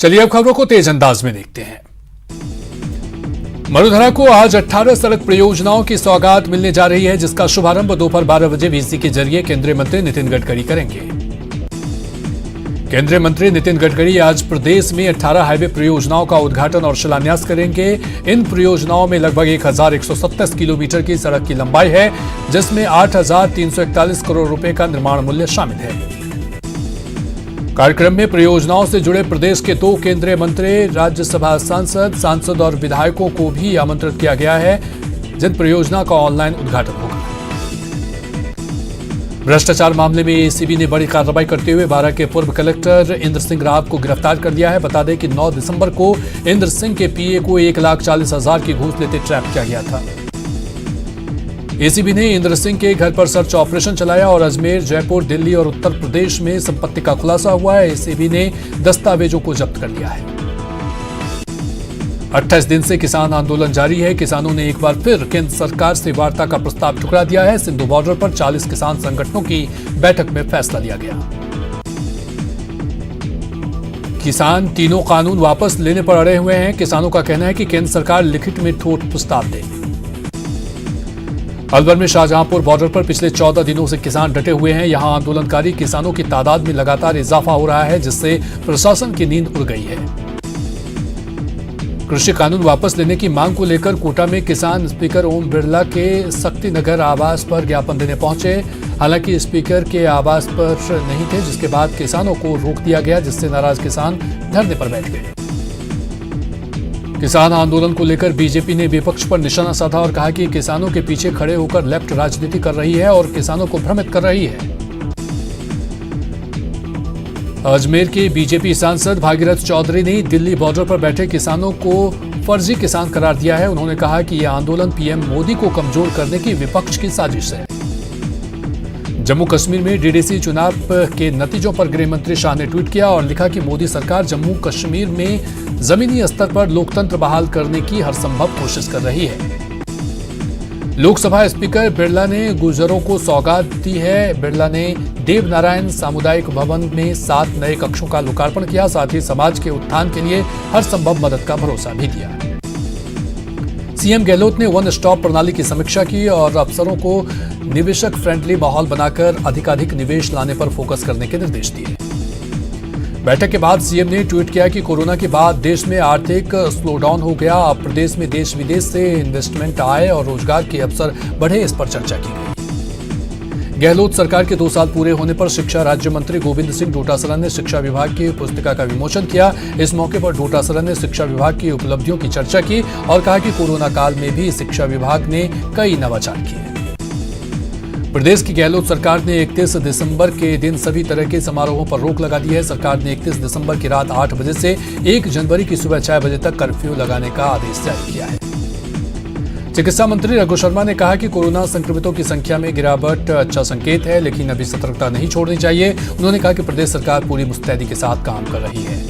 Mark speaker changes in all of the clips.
Speaker 1: चलिए अब खबरों को तेज अंदाज में देखते हैं। मरुधरा को आज 18 सड़क परियोजनाओं की सौगात मिलने जा रही है, जिसका शुभारंभ दोपहर 12 बजे वीसी के जरिए केंद्रीय मंत्री नितिन गडकरी करेंगे। केंद्रीय मंत्री नितिन गडकरी आज प्रदेश में 18 हाईवे परियोजनाओं का उद्घाटन और शिलान्यास करेंगे। इन परियोजनाओं में लगभग 1127 किलोमीटर की सड़क की लंबाई है, जिसमें 8,341 करोड़ रुपए का निर्माण मूल्य शामिल है। कार्यक्रम में परियोजनाओं से जुड़े प्रदेश के 2 केंद्रीय मंत्री, राज्यसभा सांसद और विधायकों को भी आमंत्रित किया गया है, जिन परियोजना का ऑनलाइन उद्घाटन होगा। भ्रष्टाचार मामले में एसीबी ने बड़ी कार्रवाई करते हुए 12 के पूर्व कलेक्टर इंद्र सिंह राव को गिरफ्तार कर लिया है। बता दें कि 9 दिसंबर को इंद्र सिंह के पीए को 1,40,000 की घूस लेते ट्रैप किया गया था। एसीबी ने इंद्र सिंह के घर पर सर्च ऑपरेशन चलाया और अजमेर, जयपुर, दिल्ली और उत्तर प्रदेश में संपत्ति का खुलासा हुआ है। एसीबी ने दस्तावेजों को जब्त कर लिया है। 28 दिन से किसान आंदोलन जारी है। किसानों ने एक बार फिर केंद्र सरकार से वार्ता का प्रस्ताव ठुकरा दिया है। सिंधु बॉर्डर पर 40 किसान संगठनों की बैठक में फैसला लिया गया। किसान तीनों कानून वापस लेने पर अड़े हुए हैं। किसानों का कहना है कि केंद्र सरकार लिखित में ठोस प्रस्ताव दे। अलवर में शाहजहांपुर बॉर्डर पर पिछले 14 दिनों से किसान डटे हुए हैं। यहां आंदोलनकारी किसानों की तादाद में लगातार इजाफा हो रहा है, जिससे प्रशासन की नींद उड़ गई है। कृषि कानून वापस लेने की मांग को लेकर कोटा में किसान स्पीकर ओम बिरला के शक्तिनगर आवास पर ज्ञापन देने पहुंचे। हालांकि स्पीकर के आवास पर नहीं थे, जिसके बाद किसानों को रोक दिया गया, जिससे नाराज किसान धरने पर बैठ गए। किसान आंदोलन को लेकर बीजेपी ने विपक्ष पर निशाना साधा और कहा कि किसानों के पीछे खड़े होकर लेफ्ट राजनीति कर रही है और किसानों को भ्रमित कर रही है। अजमेर के बीजेपी सांसद भागीरथ चौधरी ने दिल्ली बॉर्डर पर बैठे किसानों को फर्जी किसान करार दिया है। उन्होंने कहा कि यह आंदोलन पीएम मोदी को कमजोर करने की विपक्ष की साजिश है। जम्मू कश्मीर में डीडीसी चुनाव के नतीजों पर गृह मंत्री शाह ने ट्वीट किया और लिखा कि मोदी सरकार जम्मू कश्मीर में जमीनी स्तर पर लोकतंत्र बहाल करने की हर संभव कोशिश कर रही है। लोकसभा स्पीकर बिरला ने गुर्जरों को सौगात दी है। बिरला ने देवनारायण सामुदायिक भवन में 7 नए कक्षों का लोकार्पण किया। साथ ही समाज के उत्थान के लिए हर संभव मदद का भरोसा भी दिया। सीएम गहलोत ने वन स्टॉप प्रणाली की समीक्षा की और अफसरों को निवेशक फ्रेंडली माहौल बनाकर अधिकाधिक निवेश लाने पर फोकस करने के निर्देश दिए। बैठक के बाद सीएम ने ट्वीट किया कि कोरोना के बाद देश में आर्थिक स्लोडाउन हो गया। अब प्रदेश में देश विदेश से इन्वेस्टमेंट आए और रोजगार के अवसर बढ़े, इस पर चर्चा की गई। गहलोत सरकार के 2 साल पूरे होने पर शिक्षा राज्य मंत्री गोविंद सिंह डोटासरा ने शिक्षा विभाग की पुस्तिका का विमोचन किया। इस मौके पर डोटासरा ने शिक्षा विभाग की उपलब्धियों की चर्चा की और कहा कि कोरोना काल में भी शिक्षा विभाग ने कई नवाचार किए। प्रदेश की गहलोत सरकार ने 31 दिसंबर के दिन सभी तरह के समारोहों पर रोक लगा दी है। सरकार ने 31 दिसंबर की रात 8 बजे से 1 जनवरी की सुबह 6 बजे तक कर्फ्यू लगाने का आदेश जारी किया है। चिकित्सा मंत्री रघु शर्मा ने कहा कि कोरोना संक्रमितों की संख्या में गिरावट अच्छा संकेत है, लेकिन अभी सतर्कता नहीं छोड़नी चाहिए। उन्होंने कहा कि प्रदेश सरकार पूरी मुस्तैदी के साथ काम कर रही है।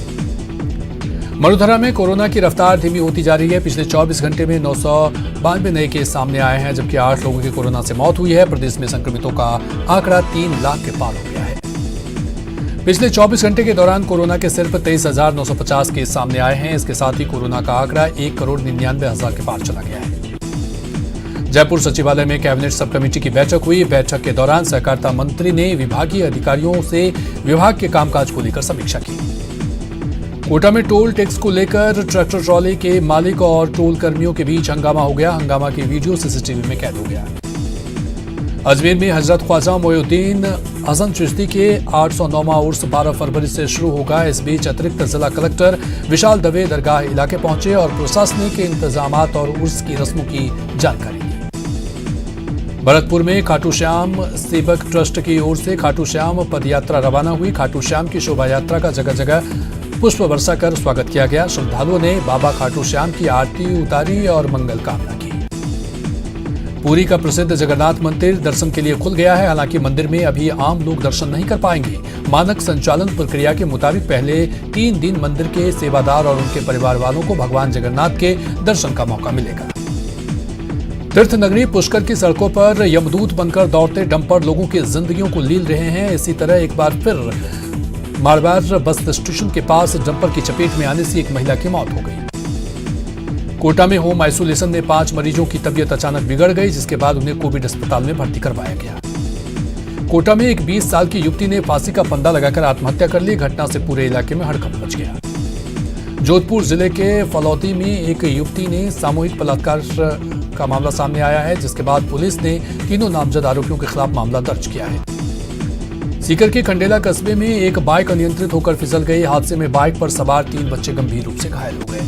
Speaker 1: मरुधरा में कोरोना की रफ्तार धीमी होती जा रही है। पिछले 24 घंटे में 992 नए केस सामने आए हैं, जबकि 8 लोगों की कोरोना से मौत हुई है। प्रदेश में संक्रमितों का आंकड़ा 3 लाख के पार हो गया है। पिछले 24 घंटे के दौरान कोरोना के सिर्फ 23,950 केस सामने आए हैं। इसके साथ ही कोरोना का आंकड़ा 1,99,00,000 के पार चला गया है। जयपुर सचिवालय में कैबिनेट सब कमेटी की बैठक हुई। बैठक के दौरान सहकारिता मंत्री ने विभागीय अधिकारियों से विभाग के कामकाज को लेकर समीक्षा की। कोटा में टोल टैक्स को लेकर ट्रैक्टर ट्रॉली के मालिक और टोल कर्मियों के बीच हंगामा हो गया। हंगामा की वीडियो सीसीटीवी में कैद हो गया। अजमेर में हजरत ख्वाजा मोइनुद्दीन हसन चिश्ती के 809वां उर्स 12 फरवरी से शुरू होगा। इस बीच अतिरिक्त जिला कलेक्टर विशाल दवे दरगाह इलाके पहुंचे और प्रशासनिक इंतजामात और उर्स की रस्मों की जानकारी ली। भरतपुर में खाटू श्याम सेवक ट्रस्ट की ओर से खाटू श्याम पदयात्रा रवाना हुई। खाटू श्याम की शोभा यात्रा का जगह जगह पुष्प वर्षा कर स्वागत किया गया। श्रद्धालुओं ने बाबा खाटू श्याम की आरती उतारी और मंगल कामना की। पुरी का प्रसिद्ध जगन्नाथ मंदिर दर्शन के लिए खुल गया है। हालांकि मंदिर में अभी आम लोग दर्शन नहीं कर पाएंगे। मानक संचालन प्रक्रिया के मुताबिक पहले 3 दिन मंदिर के सेवादार और उनके परिवार वालों को भगवान जगन्नाथ के दर्शन का मौका मिलेगा। तीर्थ नगरी पुष्कर की सड़कों पर यमदूत बनकर दौड़ते डंपर लोगों की जिंदगियों को लील रहे हैं। इसी तरह एक बार फिर मारवाड़ बस स्टेशन के पास डंपर की चपेट में आने से एक महिला की मौत हो गई। कोटा में होम आइसोलेशन में 5 मरीजों की तबीयत अचानक बिगड़ गई, जिसके बाद उन्हें कोविड अस्पताल में भर्ती करवाया गया। कोटा में एक 20 साल की युवती ने फांसी का फंदा लगाकर आत्महत्या कर ली। घटना से पूरे इलाके में हड़कंप मच गया। जोधपुर जिले के फलौती में एक युवती ने सामूहिक बलात्कार का मामला सामने आया है, जिसके बाद पुलिस ने तीनों नामजद आरोपियों के खिलाफ मामला दर्ज किया है। सीकर के खंडेला कस्बे में एक बाइक अनियंत्रित होकर फिसल गई। हादसे में बाइक पर सवार 3 बच्चे गंभीर रूप से घायल हो गए।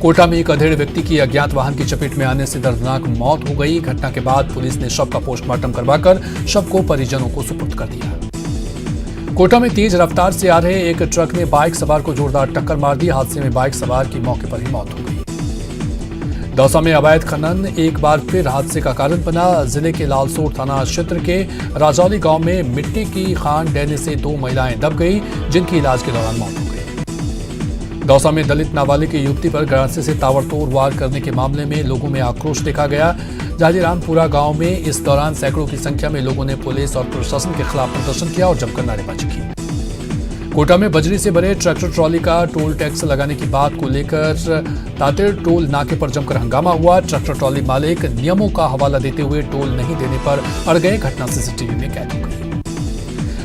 Speaker 1: कोटा में एक अधेड़ व्यक्ति की अज्ञात वाहन की चपेट में आने से दर्दनाक मौत हो गई। घटना के बाद पुलिस ने शव का पोस्टमार्टम करवाकर शव को परिजनों को सुपुर्द कर दिया। कोटा में तेज रफ्तार से आ रहे एक ट्रक ने बाइक सवार को जोरदार टक्कर मार दी। हादसे में बाइक सवार की मौके पर ही मौत हो गई। दौसा में अवैध खनन एक बार फिर हादसे का कारण बना। जिले के लालसोट थाना क्षेत्र के राजौली गांव में मिट्टी की खान डहने से 2 महिलाएं दब गई, जिनकी इलाज के दौरान मौत हो गई। दौसा में दलित नाबालिग की युवती पर गरासे से ताबड़तोड़ वार करने के मामले में लोगों में आक्रोश देखा गया। जाजीरामपुरा गांव में इस दौरान सैकड़ों की संख्या में लोगों ने पुलिस और प्रशासन के खिलाफ प्रदर्शन किया और जमकर नारेबाजी की। कोटा में बजरी से भरे ट्रैक्टर ट्रॉली का टोल टैक्स लगाने की बात को लेकर तातेड़ टोल नाके पर जमकर हंगामा हुआ। ट्रैक्टर ट्रॉली मालिक नियमों का हवाला देते हुए टोल नहीं देने पर अड़ गए। घटना सीसीटीवी में कैद हो गई।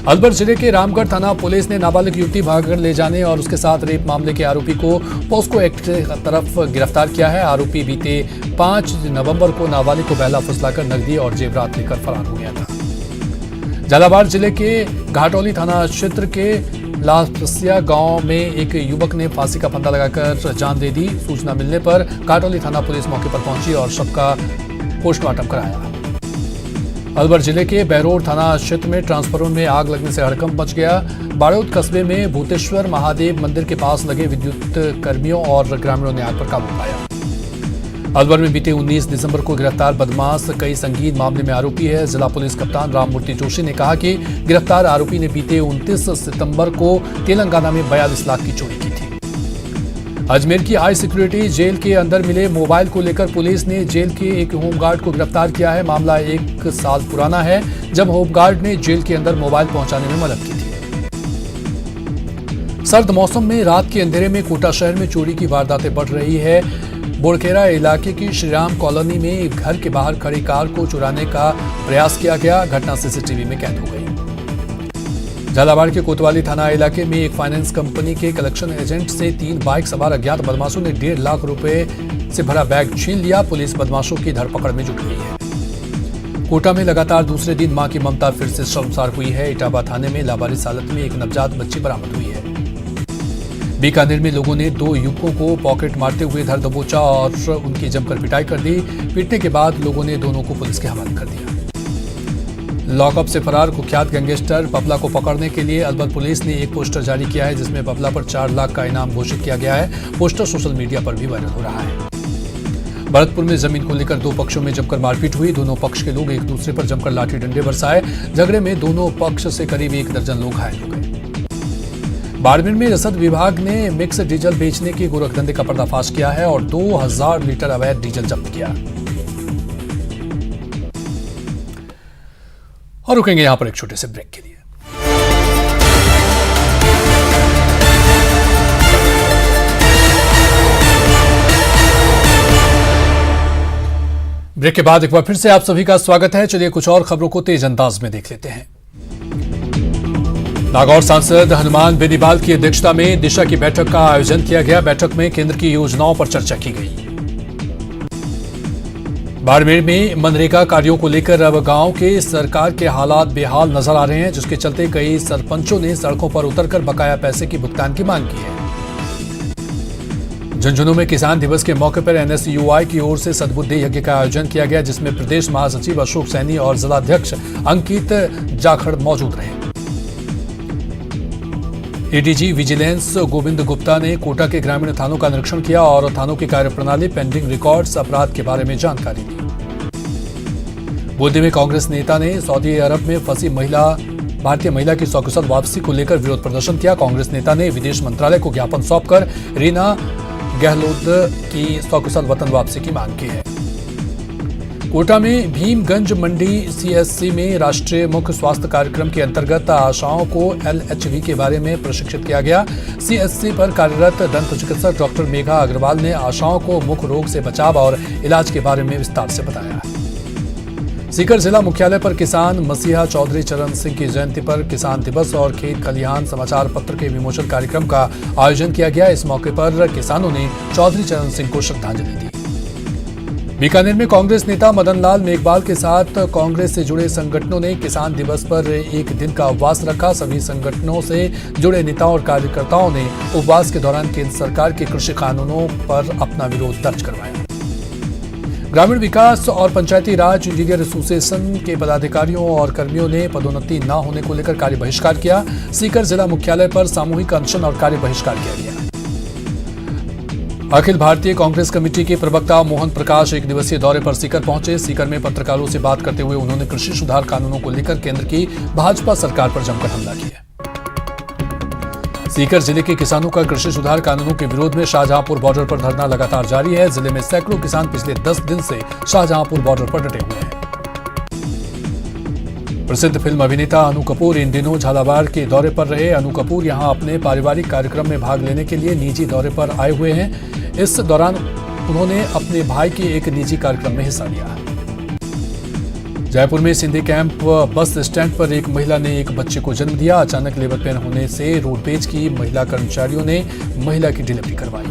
Speaker 1: अलवर जिले के रामगढ़ थाना पुलिस ने नाबालिग युवती भागकर ले जाने और उसके साथ रेप मामले के आरोपी को पॉस्को एक्ट की तरफ गिरफ्तार किया है। आरोपी बीते 5 नवंबर को नाबालिग को बहला फुसलाकर नकदी और जेवरात लेकर फरार हो गया था। झालावाड़ जिले के घाटौली थाना क्षेत्र के लापसिया गांव में एक युवक ने फांसी का फंदा लगाकर जान दे दी। सूचना मिलने पर घाटौली थाना पुलिस मौके पर पहुंची और शव का पोस्टमार्टम कराया। अलवर जिले के बहरोड थाना क्षेत्र में ट्रांसफार्मर में आग लगने से हड़कंप मच गया। बाड़ौद कस्बे में भूतेश्वर महादेव मंदिर के पास लगे विद्युत कर्मियों और ग्रामीणों ने आग पर काबू पाया। अलवर में बीते 19 दिसंबर को गिरफ्तार बदमाश कई संगीन मामले में आरोपी है। जिला पुलिस कप्तान राममूर्ति जोशी ने कहा कि गिरफ्तार आरोपी ने बीते 29 सितंबर को तेलंगाना में 42 लाख की चोरी की थी। अजमेर की हाई सिक्योरिटी जेल के अंदर मिले मोबाइल को लेकर पुलिस ने जेल के एक होमगार्ड को गिरफ्तार किया है। मामला 1 साल पुराना है, जब होमगार्ड ने जेल के अंदर मोबाइल पहुंचाने में मदद की थी। सर्द मौसम में रात के अंधेरे में कोटा शहर में चोरी की वारदातें बढ़ रही है। बोड़खेरा इलाके की श्रीराम कॉलोनी में घर के बाहर खड़ी कार को चुराने का प्रयास किया गया। घटना सीसीटीवी में कैद हो गई। झालावाड़ के कोतवाली थाना इलाके में एक फाइनेंस कंपनी के कलेक्शन एजेंट से 3 बाइक सवार अज्ञात बदमाशों ने 1.5 लाख रुपए से भरा बैग छीन लिया। पुलिस बदमाशों की धरपकड़ में जुट गई है। कोटा में लगातार दूसरे दिन मां की ममता फिर से शर्मसार हुई है। इटावा थाने में लावारिस हालत में एक नवजात बच्ची बरामद हुई है। बीकानेर में लोगों ने 2 युवकों को पॉकेट मारते हुए धर दबोचा और उनकी जमकर पिटाई कर दी। पीटने के बाद लोगों ने दोनों को पुलिस के हवाले कर दिया। लॉकअप से फरार कुख्यात गैंगस्टर बबला को पकड़ने के लिए अलवर पुलिस ने एक पोस्टर जारी किया है, जिसमें बबला पर 4 लाख का इनाम घोषित किया गया है। पोस्टर सोशल मीडिया पर भी वायरल हो रहा है। भरतपुर में जमीन को लेकर 2 पक्षों में जमकर मारपीट हुई। दोनों पक्ष के लोग एक दूसरे पर जमकर लाठी डंडे बरसाए। झगड़े में दोनों पक्ष से करीब 1 दर्जन लोग घायल हो गए। बाड़मेर में रसद विभाग ने मिक्स डीजल बेचने के गोरखधंधे का पर्दाफाश किया है और 2000 लीटर अवैध डीजल जब्त किया। और रुकेंगे यहां पर एक छोटे से ब्रेक के लिए। ब्रेक के बाद एक बार फिर से आप सभी का स्वागत है। चलिए कुछ और खबरों को तेज अंदाज में देख लेते हैं। नागौर सांसद हनुमान बेनीवाल की अध्यक्षता में दिशा की बैठक का आयोजन किया गया। बैठक में केंद्र की योजनाओं पर चर्चा की गई। बाड़मेर में मनरेगा कार्यों को लेकर अब गांव के सरकार के हालात बेहाल नजर आ रहे हैं, जिसके चलते कई सरपंचों ने सड़कों पर उतरकर बकाया पैसे की भुगतान की मांग की है। झुंझुनू में किसान दिवस के मौके पर एनएसयूआई की ओर से सद्बुद्धि यज्ञ का आयोजन किया गया, जिसमें प्रदेश महासचिव अशोक सैनी और जिलाध्यक्ष अंकित जाखड़ मौजूद रहे। एडीजी विजिलेंस गोविंद गुप्ता ने कोटा के ग्रामीण थानों का निरीक्षण किया और थानों की कार्यप्रणाली, पेंडिंग रिकॉर्ड्स, अपराध के बारे में जानकारी दी। बूंदी में कांग्रेस नेता ने सऊदी अरब में फंसी भारतीय महिला की सकुशल वापसी को लेकर विरोध प्रदर्शन किया। कांग्रेस नेता ने विदेश मंत्रालय को ज्ञापन सौंपकर रीना गहलोत की सकुशल वतन वापसी की मांग की है। कोटा में भीमगंज मंडी सीएससी में राष्ट्रीय मुख्य स्वास्थ्य कार्यक्रम के अंतर्गत आशाओं को LHV के बारे में प्रशिक्षित किया गया। सीएससी पर कार्यरत दंत चिकित्सक डॉक्टर मेघा अग्रवाल ने आशाओं को मुख्य रोग से बचाव और इलाज के बारे में विस्तार से बताया। सीकर जिला मुख्यालय पर किसान मसीहा चौधरी चरण सिंह की जयंती पर किसान दिवस और खेत खलिहान समाचार पत्र के विमोचन कार्यक्रम का आयोजन किया गया। इस मौके पर किसानों ने चौधरी चरण सिंह को श्रद्धांजलि दी। बीकानेर में कांग्रेस नेता मदन लाल मेघवाल के साथ कांग्रेस से जुड़े संगठनों ने किसान दिवस पर एक दिन का उपवास रखा। सभी संगठनों से जुड़े नेताओं और कार्यकर्ताओं ने उपवास के दौरान केंद्र सरकार के कृषि कानूनों पर अपना विरोध दर्ज करवाया। ग्रामीण विकास और पंचायती राज इंजीनियर एसोसिएशन के पदाधिकारियों और कर्मियों ने पदोन्नति न होने को लेकर कार्य बहिष्कार किया। सीकर जिला मुख्यालय पर सामूहिक अनशन और कार्य बहिष्कार किया गया। अखिल भारतीय कांग्रेस कमेटी के प्रवक्ता मोहन प्रकाश एक दिवसीय दौरे पर सीकर पहुंचे। सीकर में पत्रकारों से बात करते हुए उन्होंने कृषि सुधार कानूनों को लेकर केंद्र की भाजपा सरकार पर जमकर हमला किया। सीकर जिले के किसानों का कृषि सुधार कानूनों के विरोध में शाहजहांपुर बॉर्डर पर धरना लगातार जारी है। जिले में सैकड़ों किसान पिछले 10 दिन से शाहजहांपुर बॉर्डर पर डटे हुए हैं। प्रसिद्ध फिल्म अभिनेता अनु कपूर इन दिनों झालावाड़ के दौरे पर रहे। अनु कपूर यहां अपने पारिवारिक कार्यक्रम में भाग लेने के लिए निजी दौरे पर आए हुए हैं। इस दौरान उन्होंने अपने भाई के एक निजी कार्यक्रम में हिस्सा लिया। जयपुर में सिंधी कैंप बस स्टैंड पर एक महिला ने एक बच्चे को जन्म दिया। अचानक लेबर पेन होने से रोडवेज की महिला कर्मचारियों ने महिला की डिलीवरी करवाई।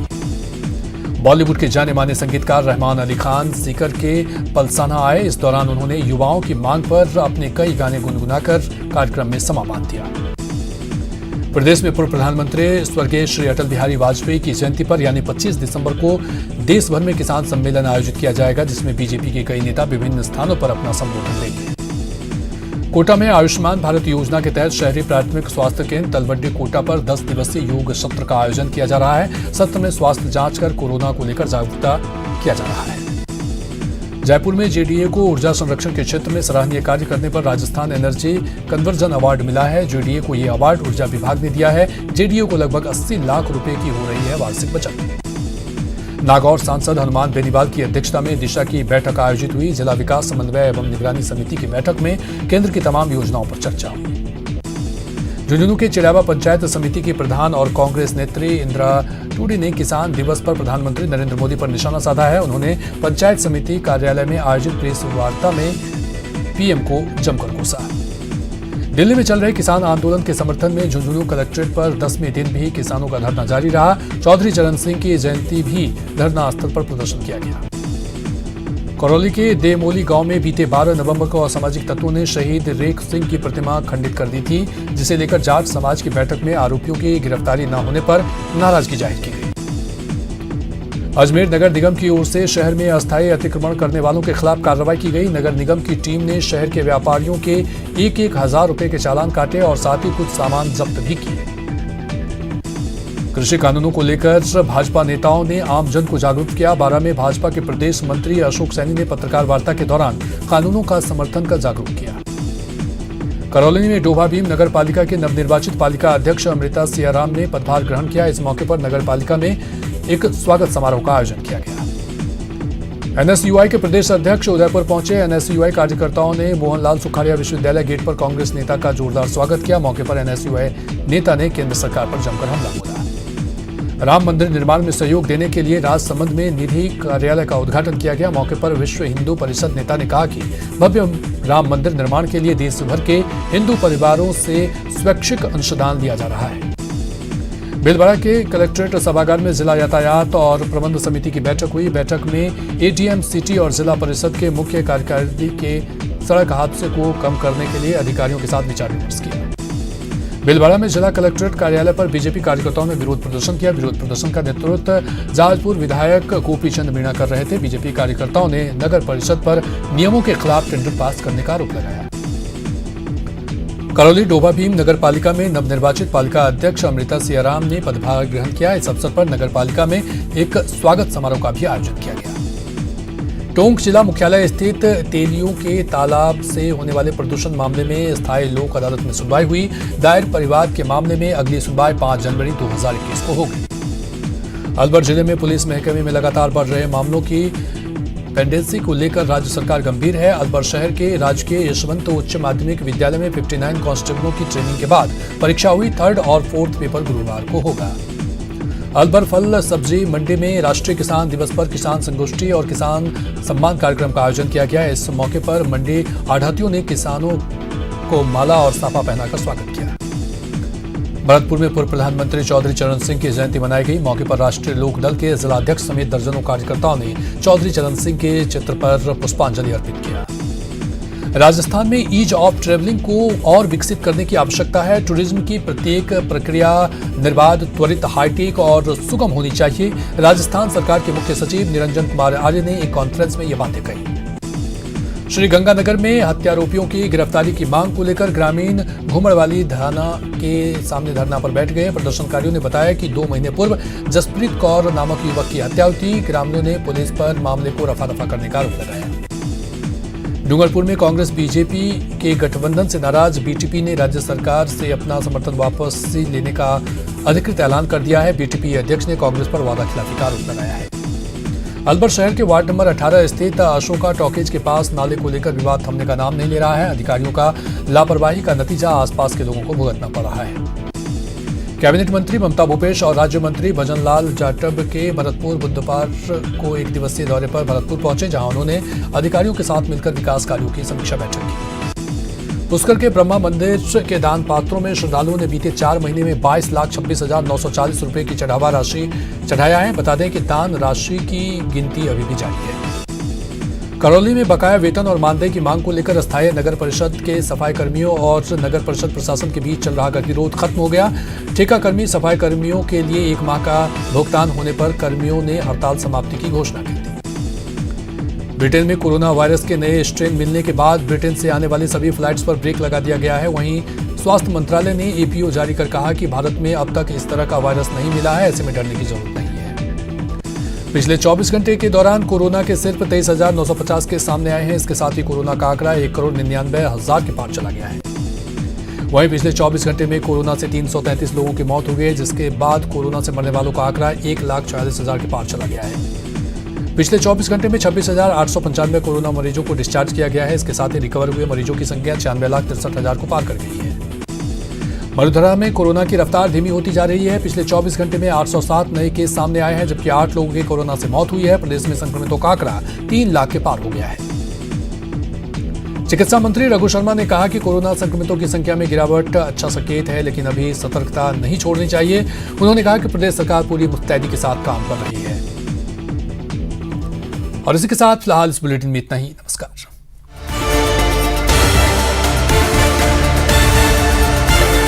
Speaker 1: बॉलीवुड के जाने माने संगीतकार रहमान अली खान सीकर के पलसाना आए। इस दौरान उन्होंने युवाओं की मांग पर अपने कई गाने गुनगुनाकर कार्यक्रम में समा बांध दिया। प्रदेश में पूर्व प्रधानमंत्री स्वर्गीय श्री अटल बिहारी वाजपेयी की जयंती पर यानी 25 दिसंबर को देश भर में किसान सम्मेलन आयोजित किया जाएगा, जिसमें बीजेपी के कई नेता विभिन्न स्थानों पर अपना संबोधन देंगे। कोटा में आयुष्मान भारत योजना के तहत शहरी प्राथमिक स्वास्थ्य केंद्र तलवड्डी कोटा पर 10 दिवसीय योग सत्र का आयोजन किया जा रहा है। सत्र में स्वास्थ्य जांच कर कोरोना को लेकर जागरूकता किया जा रहा है। जयपुर में जेडीए को ऊर्जा संरक्षण के क्षेत्र में सराहनीय कार्य करने पर राजस्थान एनर्जी कन्वर्जन अवार्ड मिला है। जेडीए को यह अवार्ड ऊर्जा विभाग ने दिया है। जेडीए को लगभग 80 लाख रुपए की हो रही है वार्षिक बचत। नागौर सांसद हनुमान बेनीवाल की अध्यक्षता में दिशा की बैठक आयोजित हुई। जिला विकास समन्वय एवं निगरानी समिति की बैठक में केंद्र की तमाम योजनाओं पर चर्चा हुई। झुंझुनू के चिड़ावा पंचायत समिति की प्रधान और कांग्रेस नेत्री इंदिरा टूडी ने किसान दिवस पर प्रधानमंत्री नरेंद्र मोदी पर निशाना साधा है। उन्होंने पंचायत समिति कार्यालय में आयोजित प्रेस वार्ता में पीएम को जमकर कोसा। दिल्ली में चल रहे किसान आंदोलन के समर्थन में झुंझुनू कलेक्ट्रेट पर 10वें दिन भी किसानों का धरना जारी रहा। चौधरी चरण सिंह की जयंती भी धरना स्थल पर प्रदर्शन किया गया। करौली के देमोली गांव में बीते 12 नवंबर को असामाजिक तत्वों ने शहीद रेख सिंह की प्रतिमा खंडित कर दी थी, जिसे लेकर जाट समाज की बैठक में आरोपियों की गिरफ्तारी न होने पर नाराजगी जाहिर की गई। अजमेर नगर निगम की ओर से शहर में अस्थायी अतिक्रमण करने वालों के खिलाफ कार्रवाई की गई। नगर निगम की टीम ने शहर के व्यापारियों के 1,000 रुपए के चालान काटे और साथ ही कुछ सामान जब्त भी किए। कृषि कानूनों को लेकर भाजपा नेताओं ने आम जन को जागरूक किया। बारां में भाजपा के प्रदेश मंत्री अशोक सैनी ने पत्रकार वार्ता के दौरान कानूनों का समर्थन कर जागरूक किया। करौली में डोभा भीम नगर पालिका के नवनिर्वाचित पालिका अध्यक्ष अमृता सियाराम ने पदभार ग्रहण किया। इस मौके पर नगर पालिका में एक स्वागत समारोह का आयोजन किया गया। एनएसयूआई के प्रदेश अध्यक्ष उदयपुर पहुंचे। एनएसयूआई कार्यकर्ताओं ने मोहनलाल सुखाड़िया विश्वविद्यालय गेट पर कांग्रेस नेता का जोरदार स्वागत किया। मौके पर एनएसयूआई नेता ने केंद्र सरकार पर जमकर हमला बोला। राम मंदिर निर्माण में सहयोग देने के लिए राजसमंद में निधि कार्यालय का उद्घाटन किया गया। मौके पर विश्व हिंदू परिषद नेता ने कहा कि भव्य राम मंदिर निर्माण के लिए देश भर के हिंदू परिवारों से स्वैच्छिक अंशदान लिया जा रहा है। भीलवाड़ा के कलेक्ट्रेट सभागार में जिला यातायात और प्रबंध समिति की बैठक हुई। बैठक में एडीएम सिटी और जिला परिषद के मुख्य कार्यकारी के सड़क हादसे को कम करने के लिए अधिकारियों के साथ विचार विमर्श किया। भीलवाड़ा में जिला कलेक्ट्रेट कार्यालय पर बीजेपी कार्यकर्ताओं ने विरोध प्रदर्शन किया। विरोध प्रदर्शन का नेतृत्व जाजपुर विधायक गोपी चंद मीणा कर रहे थे। बीजेपी कार्यकर्ताओं ने नगर परिषद पर नियमों के खिलाफ टेंडर पास करने का आरोप लगाया। करौली डोभा भीम नगर पालिका में नवनिर्वाचित पालिका अध्यक्ष अमृता सियाराम ने पदभार ग्रहण किया। इस अवसर पर नगर पालिका में एक स्वागत समारोह का भी आयोजन किया गया। टोंक जिला मुख्यालय स्थित तेलियों के तालाब से होने वाले प्रदूषण मामले में स्थायी लोक अदालत में सुनवाई हुई। दायर परिवाद के मामले में अगली सुनवाई 5 जनवरी 2021 को होगी। अलवर जिले में पुलिस महकमे में लगातार बढ़ रहे मामलों की इंडिपेंडेंसी को लेकर राज्य सरकार गंभीर है। अलवर शहर के राजकीय यशवंत उच्च माध्यमिक विद्यालय में 59 कांस्टेबलों की ट्रेनिंग के बाद परीक्षा हुई। 3rd और 4th पेपर गुरुवार को होगा। अलवर फल सब्जी मंडी में राष्ट्रीय किसान दिवस पर किसान संगोष्ठी और किसान सम्मान कार्यक्रम का आयोजन किया गया। इस मौके पर मंडी आढ़तियों ने किसानों को माला और साफा पहनाकर स्वागत किया। भरतपुर में पूर्व प्रधानमंत्री चौधरी चरण सिंह की जयंती मनाई गई। मौके पर राष्ट्रीय लोक दल के जिलाध्यक्ष समेत दर्जनों कार्यकर्ताओं ने चौधरी चरण सिंह के चित्र पर पुष्पांजलि अर्पित किया। राजस्थान में ईज ऑफ ट्रेवलिंग को और विकसित करने की आवश्यकता है। टूरिज्म की प्रत्येक प्रक्रिया निर्बाध, त्वरित, हाईटेक और सुगम होनी चाहिए। राजस्थान सरकार के मुख्य सचिव निरंजन कुमार आर्य ने एक कॉन्फ्रेंस में ये बातें कही। श्रीगंगानगर में हत्यारोपियों की गिरफ्तारी की मांग को लेकर ग्रामीण घुमड़वाली थाना के सामने धरना पर बैठ गए। प्रदर्शनकारियों ने बताया कि 2 महीने पूर्व जसप्रीत कौर नामक युवक की हत्या हुई थी। ग्रामीणों ने पुलिस पर मामले को रफा-दफा करने का आरोप लगाया। डूंगरपुर में कांग्रेस बीजेपी के गठबंधन से नाराज बीटीपी ने राज्य सरकार से अपना समर्थन वापस लेने का अधिकृत ऐलान कर दिया है। बीटीपी अध्यक्ष ने कांग्रेस पर वादाखिलाफी का आरोप लगाया है। अलवर शहर के वार्ड नंबर 18 स्थित अशोका टॉकीज के पास नाले को लेकर विवाद थमने का नाम नहीं ले रहा है। अधिकारियों का लापरवाही का नतीजा आसपास के लोगों को भुगतना पड़ रहा है। कैबिनेट मंत्री ममता भूपेश और राज्य मंत्री भजन लाल जाटव के भरतपुर बुधवार को एक दिवसीय दौरे पर भरतपुर पहुंचे, जहां उन्होंने अधिकारियों के साथ मिलकर विकास कार्यों की समीक्षा बैठक की। पुष्कर के ब्रह्मा मंदिर के दान पात्रों में श्रद्धालुओं ने बीते 4 महीने में 22,26,940 रुपए की चढ़ावा राशि चढ़ाया है। बता दें कि दान राशि की गिनती अभी भी जारी है। करौली में बकाया वेतन और मानदेय की मांग को लेकर अस्थायी नगर परिषद के सफाई कर्मियों और नगर परिषद प्रशासन के बीच चल रहा गतिरोध खत्म हो गया। ठेका कर्मी सफाई कर्मियों के लिए 1 माह का भुगतान होने पर कर्मियों ने हड़ताल समाप्ति की घोषणा की थी। ब्रिटेन में कोरोना वायरस के नए स्ट्रेन मिलने के बाद ब्रिटेन से आने वाली सभी फ्लाइट्स पर ब्रेक लगा दिया गया है। वहीं स्वास्थ्य मंत्रालय ने एपीओ जारी कर कहा कि भारत में अब तक इस तरह का वायरस नहीं मिला है, ऐसे में डरने की जरूरत नहीं है। पिछले 24 घंटे के दौरान कोरोना के सिर्फ 23,950 केस सामने आए हैं। इसके साथ ही कोरोना का आंकड़ा 1,99,00,000 के पार चला गया है। वहीं पिछले 24 घंटे में कोरोना से 333 लोगों की मौत हो गई है, जिसके बाद कोरोना से मरने वालों का आंकड़ा 1,46,000 के पार चला गया है। पिछले 24 घंटे में 26,895 कोरोना मरीजों को डिस्चार्ज किया गया है। इसके साथ ही रिकवर हुए मरीजों की संख्या 96,63,000 को पार कर गई है। वडोदरा में कोरोना की रफ्तार धीमी होती जा रही है। पिछले 24 घंटे में 807 नए केस सामने आए हैं, जबकि 8 लोगों की कोरोना से मौत हुई है। प्रदेश में संक्रमितों का आंकड़ा 3 लाख के पार हो गया है। चिकित्सा मंत्री रघु शर्मा ने कहा कि कोरोना संक्रमितों की संख्या में गिरावट अच्छा संकेत है, लेकिन अभी सतर्कता नहीं छोड़नी चाहिए। उन्होंने कहा कि प्रदेश सरकार पूरी मुस्तैदी के साथ काम कर रही है। और इसी के साथ फिलहाल इस बुलेटिन में इतना ही। नमस्कार।